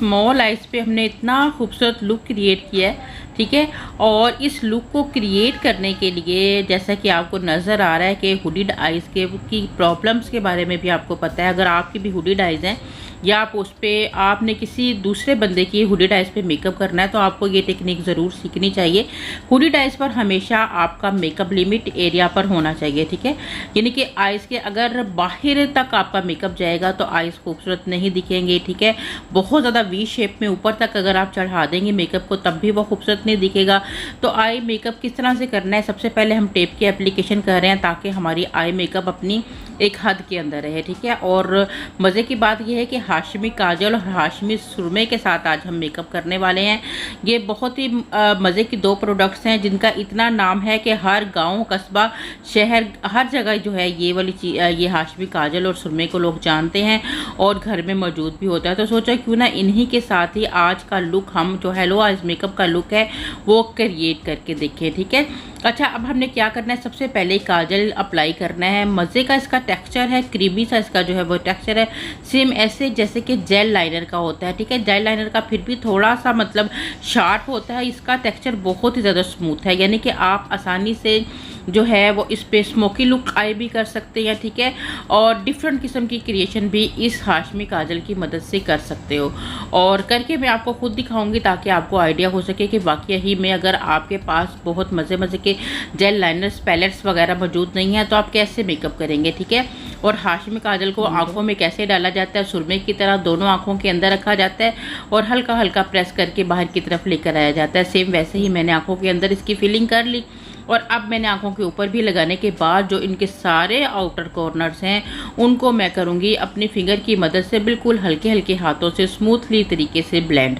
Small eyes पे हमने इतना खूबसूरत लुक क्रिएट किया है, ठीक है। और इस लुक को क्रिएट करने के लिए जैसा कि आपको नज़र आ रहा है कि हुडीड आइज़ के की प्रॉब्लम्स के बारे में भी आपको पता है। अगर आपकी भी हुडीड आइज़ हैं या आप उस पर आपने किसी दूसरे बंदे की हुडीड आइज़ पे मेकअप करना है तो आपको ये टेक्निक ज़रूर सीखनी चाहिए। हुडीड आइज़ पर हमेशा आपका मेकअप लिमिट एरिया पर होना चाहिए, ठीक है। यानी कि आइज़ के अगर बाहर तक आपका मेकअप जाएगा तो आइज़ खूबसूरत नहीं दिखेंगे, ठीक है। बहुत ज़्यादा वी शेप में ऊपर तक अगर आप चढ़ा देंगे मेकअप को तब भी वो खूबसूरत नहीं दिखेगा। तो आई मेकअप किस तरह से करना है, सबसे पहले हम टेप की एप्लीकेशन कर रहे हैं ताकि हमारी आई मेकअप अपनी एक हद के अंदर रहे, ठीक है। और मज़े की बात यह है कि हाशमी काजल और हाशमी सुरमे के साथ आज हम मेकअप करने वाले हैं। ये बहुत ही मज़े की दो प्रोडक्ट्स हैं जिनका इतना नाम है कि हर गांव, कस्बा, शहर, हर जगह जो है ये वाली चीज़, ये हाशमी काजल और सुरमे को लोग जानते हैं और घर में मौजूद भी होता है। तो सोचा क्यों ना इन्हीं के साथ ही आज का लुक हम जो हेलो आइज़ मेकअप का लुक है वो क्रिएट करके देखें, ठीक है। अच्छा, अब हमने क्या करना है, सबसे पहले काजल अप्लाई करना है। मज़े का इसका टेक्सचर है, क्रीमी सा इसका जो है वो टेक्सचर है, सेम ऐसे जैसे कि जेल लाइनर का होता है, ठीक है। जेल लाइनर का फिर भी थोड़ा सा मतलब शार्प होता है, इसका टेक्सचर बहुत ही ज़्यादा स्मूथ है, यानी कि आप आसानी से जो है वो इस पे स्मोकी लुक आई भी कर सकते हैं, ठीक है। और डिफरेंट किस्म की क्रिएशन भी इस हाशमी काजल की मदद से कर सकते हो। और करके मैं आपको खुद दिखाऊंगी ताकि आपको आइडिया हो सके कि वाकई ही में अगर आपके पास बहुत मज़े मज़े के जेल लाइनर्स, पैलेट्स वगैरह मौजूद नहीं है तो आप कैसे मेकअप करेंगे, ठीक है। और हाशमी काजल को आंखों में कैसे डाला जाता है, सुरमे की तरह दोनों आंखों के अंदर रखा जाता है और हल्का हल्का प्रेस करके बाहर की तरफ लेकर आया जाता है। सेम वैसे ही मैंने आंखों के अंदर इसकी फिलिंग कर ली और अब मैंने आंखों के ऊपर भी लगाने के बाद जो इनके सारे आउटर कॉर्नर्स हैं उनको मैं करूँगी अपनी फिंगर की मदद से बिल्कुल हल्के हल्के हाथों से स्मूथली तरीके से ब्लेंड।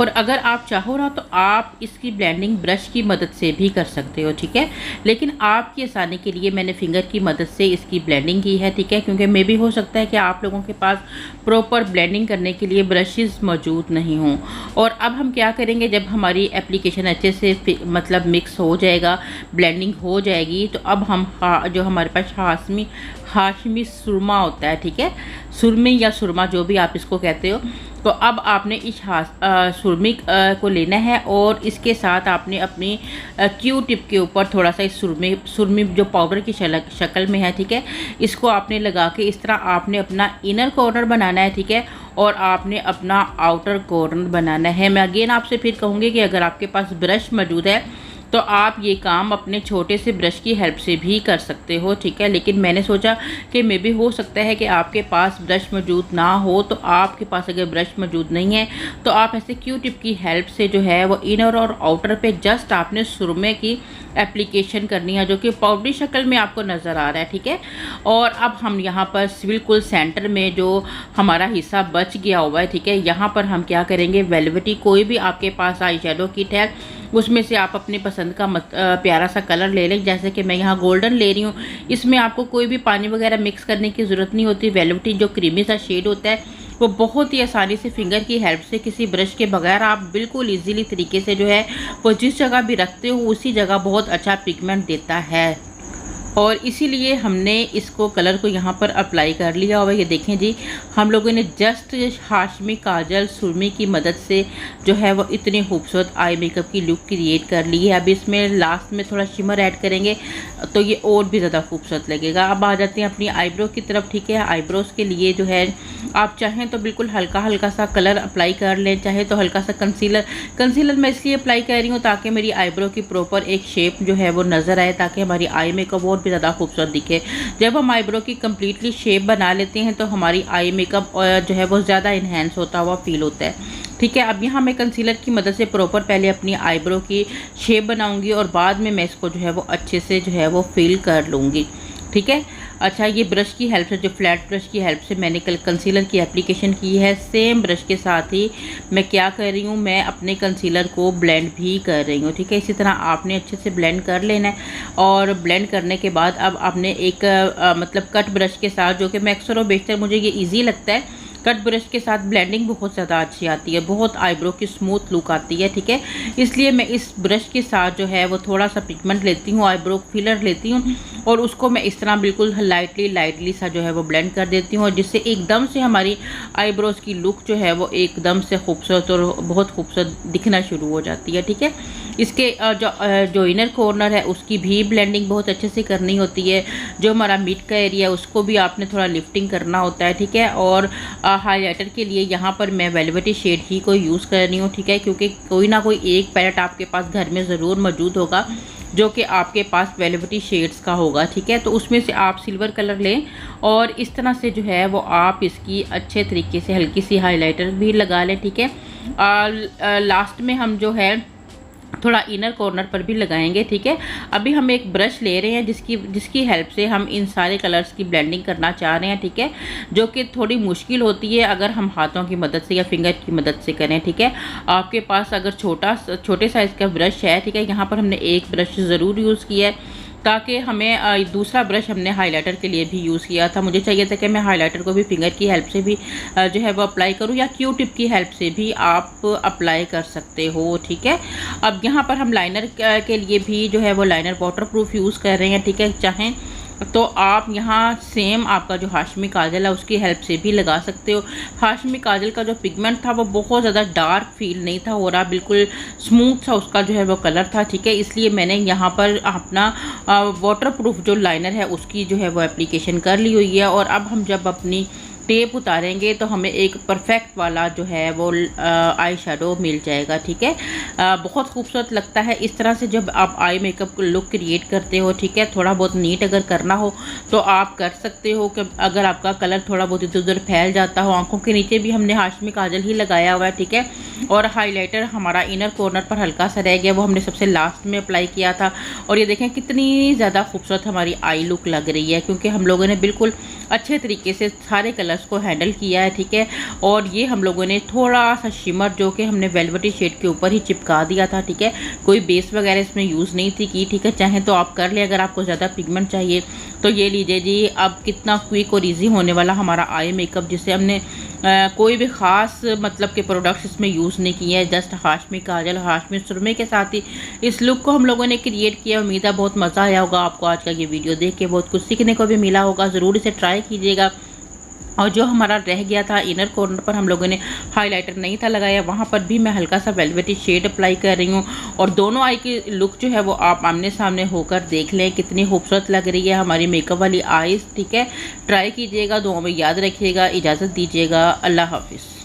और अगर आप चाहो ना तो आप इसकी ब्लेंडिंग ब्रश की मदद से भी कर सकते हो, ठीक है। लेकिन आपकी आसानी के लिए मैंने फिंगर की मदद से इसकी ब्लेंडिंग की है, ठीक है, क्योंकि मे भी हो सकता है कि आप लोगों के पास प्रॉपर ब्लेंडिंग करने के लिए ब्रशेस मौजूद नहीं हों। और अब हम क्या करेंगे, जब हमारी एप्लीकेशन अच्छे से मतलब मिक्स हो जाएगा, ब्लेंडिंग हो जाएगी, तो अब हम जो हमारे पास हाशमी सुरमा होता है, ठीक है, सुरमी या सुरमा जो भी आप इसको कहते हो, तो अब आपने इस सुरमी को लेना है और इसके साथ आपने अपनी क्यू टिप के ऊपर थोड़ा सा इस सुरमी जो पाउडर की शक्ल में है, ठीक है, इसको आपने लगा के इस तरह आपने अपना इनर कॉर्नर बनाना है, ठीक है। और आपने अपना आउटर कॉर्नर बनाना है। मैं अगेन आपसे फिर कहूँगी कि अगर आपके पास ब्रश मौजूद है तो आप ये काम अपने छोटे से ब्रश की हेल्प से भी कर सकते हो, ठीक है। लेकिन मैंने सोचा कि मे भी हो सकता है कि आपके पास ब्रश मौजूद ना हो, तो आपके पास अगर ब्रश मौजूद नहीं है तो आप ऐसे क्यू टिप की हेल्प से जो है वो इनर और आउटर पे जस्ट आपने सुरमे की एप्लीकेशन करनी है जो कि पाउडरी शक्ल में आपको नज़र आ रहा है, ठीक है। और अब हम यहाँ पर बिल्कुल सेंटर में जो हमारा हिस्सा बच गया हुआ है, ठीक है, यहाँ पर हम क्या करेंगे, वेलवेटी कोई भी आपके पास आई शेडो किट है उसमें से आप अपनी पसंद का प्यारा सा कलर ले लें। जैसे कि मैं यहाँ गोल्डन ले रही हूँ, इसमें आपको कोई भी पानी वगैरह मिक्स करने की ज़रूरत नहीं होती। वेलवेटी जो क्रीमी सा शेड होता है वो बहुत ही आसानी से फिंगर की हेल्प से किसी ब्रश के बगैर आप बिल्कुल इजीली तरीके से जो है वो जिस जगह भी रखते हो उसी जगह बहुत अच्छा पिगमेंट देता है। और इसीलिए हमने इसको कलर को यहाँ पर अप्लाई कर लिया हुआ है। ये देखें जी, हम लोगों ने जस्ट हाशमी काजल सुरमी की मदद से जो है वो इतनी खूबसूरत आई मेकअप की लुक क्रिएट कर ली है। अब इसमें लास्ट में थोड़ा शिमर ऐड करेंगे तो ये और भी ज़्यादा खूबसूरत लगेगा। अब आ जाते हैं अपनी आईब्रो की तरफ, ठीक है। आईब्रोज़ के लिए जो है आप चाहें तो बिल्कुल हल्का हल्का सा कलर अप्लाई कर लें, चाहे तो हल्का सा कंसीलर मैं इसलिए अप्लाई कर रही हूँ ताकि मेरी आईब्रो की प्रॉपर एक शेप जो है वो नज़र आए, ताकि हमारी आई मेकअप और भी ज़्यादा खूबसूरत दिखे। जब हम आईब्रो की कम्प्लीटली शेप बना लेते हैं तो हमारी आई मेकअप जो है वो ज़्यादा इन्हेंस होता हुआ फील होता है, ठीक है। अब यहाँ मैं कंसीलर की मदद से प्रॉपर पहले अपनी आईब्रो की शेप बनाऊंगी और बाद में मैं इसको जो है वो अच्छे से जो है वो फिल कर लूँगी, ठीक है। अच्छा, ये ब्रश की हेल्प से, जो फ्लैट ब्रश की हेल्प से मैंने कल कंसीलर की एप्लीकेशन की है, सेम ब्रश के साथ ही मैं क्या कर रही हूँ, मैं अपने कंसीलर को ब्लेंड भी कर रही हूँ, ठीक है। इसी तरह आपने अच्छे से ब्लेंड कर लेना है। और ब्लेंड करने के बाद अब आपने एक मतलब कट ब्रश के साथ, जो कि मैं अक्सर और बेशतर मुझे ये ईजी लगता है, कट ब्रश के साथ ब्लेंडिंग बहुत ज़्यादा अच्छी आती है, बहुत आईब्रो की स्मूथ लुक आती है, ठीक है। इसलिए मैं इस ब्रश के साथ जो है वो थोड़ा सा पिगमेंट लेती हूँ, आईब्रो फिलर लेती हूँ और उसको मैं इस तरह बिल्कुल लाइटली सा जो है वो ब्लेंड कर देती हूँ, और जिससे एकदम से हमारी आईब्रोज़ की लुक जो है वो एकदम से खूबसूरत और बहुत खूबसूरत दिखना शुरू हो जाती है, ठीक है। इसके जो इनर कॉर्नर है उसकी भी ब्लेंडिंग बहुत अच्छे से करनी होती है। जो हमारा मिड का एरिया है उसको भी आपने थोड़ा लिफ्टिंग करना होता है, ठीक है। और हाइलाइटर के लिए यहाँ पर मैं वेलवेटी शेड ही को यूज़ कर रही हूँ, ठीक है, क्योंकि कोई ना कोई एक पैलेट आपके पास घर में ज़रूर मौजूद होगा जो कि आपके पास वेलवेटी शेड्स का होगा, ठीक है। तो उसमें से आप सिल्वर कलर लें और इस तरह से जो है वो आप इसकी अच्छे तरीके से हल्की सी हाइलाइटर भी लगा लें, ठीक है। लास्ट में हम जो है थोड़ा इनर कॉर्नर पर भी लगाएंगे, ठीक है। अभी हम एक ब्रश ले रहे हैं जिसकी हेल्प से हम इन सारे कलर्स की ब्लेंडिंग करना चाह रहे हैं, ठीक है, जो कि थोड़ी मुश्किल होती है अगर हम हाथों की मदद से या फिंगर की मदद से करें, ठीक है। आपके पास अगर छोटे साइज़ का ब्रश है, ठीक है, यहाँ पर हमने एक ब्रश ज़रूर यूज़ किया है ताकि हमें दूसरा ब्रश हमने हाइलाइटर के लिए भी यूज़ किया था। मुझे चाहिए था कि मैं हाइलाइटर को भी फिंगर की हेल्प से भी जो है वो अप्लाई करूँ या क्यू टिप की हेल्प से भी आप अप्लाई कर सकते हो, ठीक है। अब यहाँ पर हम लाइनर के लिए भी जो है वो लाइनर वाटरप्रूफ यूज़ कर रहे हैं, ठीक है। चाहें तो आप यहाँ सेम आपका जो हाशमी काजल है उसकी हेल्प से भी लगा सकते हो। हाशमी काजल का जो पिगमेंट था वो बहुत ज़्यादा डार्क फील नहीं था हो रहा, बिल्कुल स्मूथ सा उसका जो है वो कलर था, ठीक है। इसलिए मैंने यहाँ पर अपना वाटरप्रूफ जो लाइनर है उसकी जो है वो एप्लीकेशन कर ली हुई है। और अब हम जब अपनी टेप उतारेंगे तो हमें एक परफेक्ट वाला जो है वो आई शेडो मिल जाएगा, ठीक है। बहुत खूबसूरत लगता है इस तरह से जब आप आई मेकअप लुक क्रिएट करते हो, ठीक है। थोड़ा बहुत नीट अगर करना हो तो आप कर सकते हो कि अगर आपका कलर थोड़ा बहुत इधर उधर फैल जाता हो। आंखों के नीचे भी हमने हाशमी काजल ही लगाया हुआ है, ठीक है। और हाइलाइटर हमारा इनर कॉर्नर पर हल्का सा रह गया, वो हमने सबसे लास्ट में अप्लाई किया था। और ये देखें कितनी ज़्यादा खूबसूरत हमारी आई लुक लग रही है, क्योंकि हम लोगों ने बिल्कुल अच्छे तरीके से सारे कलर्स को हैंडल किया है, ठीक है। और ये हम लोगों ने थोड़ा सा शिमर जो कि हमने वेलवेटी शेड के ऊपर ही चिपका दिया था, ठीक है। कोई बेस वगैरह इसमें यूज़ नहीं थी की, ठीक है। चाहे तो आप कर ले अगर आपको ज़्यादा पिगमेंट चाहिए तो ये लीजिए जी। अब कितना क्विक और ईजी होने वाला हमारा आई मेकअप, जिससे हमने कोई भी ख़ास मतलब के प्रोडक्ट्स इसमें यूज़ नहीं किए हैं। जस्ट हाशमी काजल, हाशमी सुरमे के साथ ही इस लुक को हम लोगों ने क्रिएट किया। उम्मीद है बहुत मज़ा आया होगा आपको। आज का ये वीडियो देख के बहुत कुछ सीखने को भी मिला होगा। ज़रूर इसे ट्राई कीजिएगा। और जो हमारा रह गया था इनर कॉर्नर पर हम लोगों ने हाइलाइटर नहीं था लगाया, वहाँ पर भी मैं हल्का सा वेलवेटी शेड अप्लाई कर रही हूँ। और दोनों आई की लुक जो है वो आप आमने सामने होकर देख लें कितनी खूबसूरत लग रही है हमारी मेकअप वाली आईज़, ठीक है। ट्राई कीजिएगा, दुआ में याद रखिएगा। इजाज़त दीजिएगा। अल्लाह हाफिज़।